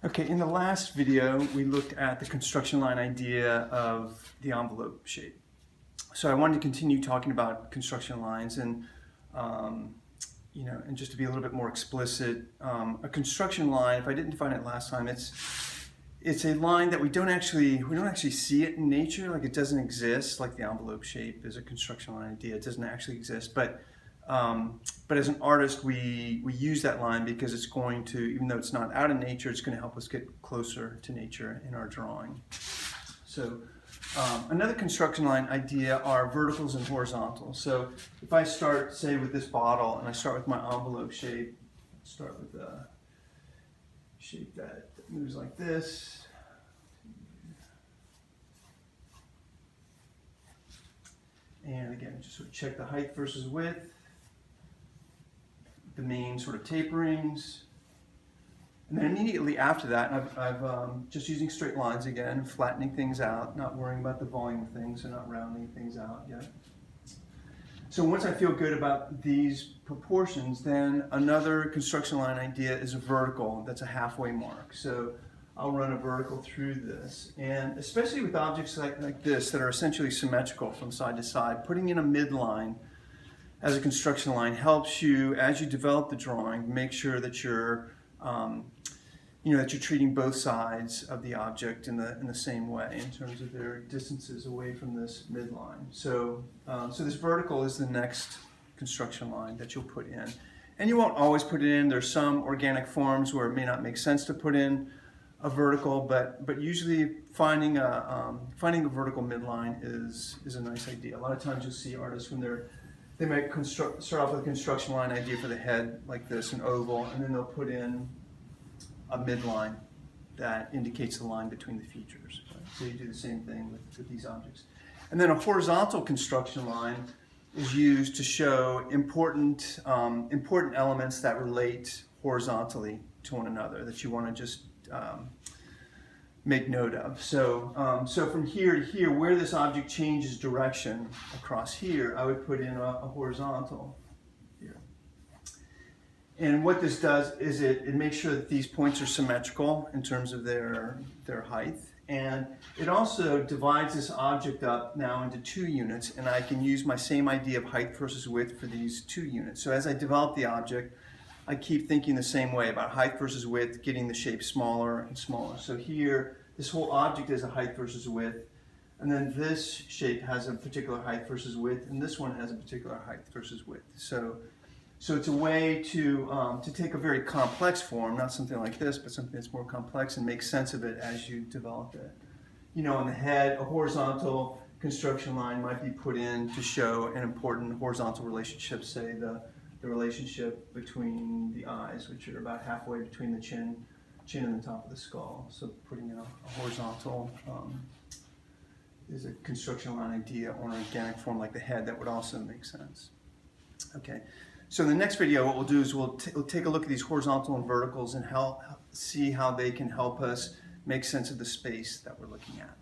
Okay, in the last video, we looked at the construction line idea of the envelope shape. So I wanted to continue talking about construction lines and, and just to be a little bit more explicit, a construction line, if I didn't define it last time, it's a line that we don't actually see it in nature, like it doesn't exist, like the envelope shape is a construction line idea. It doesn't actually exist, but as an artist, we use that line because it's going to, even though it's not out in nature, it's going to help us get closer to nature in our drawing. So another construction line idea are verticals and horizontals. So if I start, say, with this bottle, and I start with my envelope shape, start with a shape that moves like this. And again, just sort of check the height versus width, the main sort of taperings. And then immediately after that, I've just using straight lines again, flattening things out, not worrying about the volume of things, and not rounding things out yet. So once I feel good about these proportions, then another construction line idea is a vertical. That's a halfway mark. So I'll run a vertical through this. And especially with objects like this that are essentially symmetrical from side to side, putting in a midline as a construction line helps you, as you develop the drawing, make sure that you're treating both sides of the object in the same way in terms of their distances away from this midline. So this vertical is the next construction line that you'll put in. And you won't always put it in. There's some organic forms where it may not make sense to put in a vertical, but usually finding a vertical midline is a nice idea. A lot of times you'll see artists when they might start off with a construction line idea for the head like this, an oval, and then they'll put in a midline that indicates the line between the features. Right? So you do the same thing with these objects. And then a horizontal construction line is used to show important elements that relate horizontally to one another that you want to just make note of. So from here to here, where this object changes direction across here, I would put in a horizontal here. And what this does is it makes sure that these points are symmetrical in terms of their height. And it also divides this object up now into two units, and I can use my same idea of height versus width for these two units. So as I develop the object, I keep thinking the same way about height versus width, getting the shape smaller and smaller. So here, this whole object is a height versus width, and then this shape has a particular height versus width, and this one has a particular height versus width. So it's a way to take a very complex form, not something like this, but something that's more complex, and make sense of it as you develop it. You know, on the head, a horizontal construction line might be put in to show an important horizontal relationship, say the relationship between the eyes, which are about halfway between the chin and the top of the skull. So putting in a horizontal is a construction line idea on an organic form like the head that would also make sense. Okay, so in the next video what we'll do is we'll take a look at these horizontal and verticals and see how they can help us make sense of the space that we're looking at.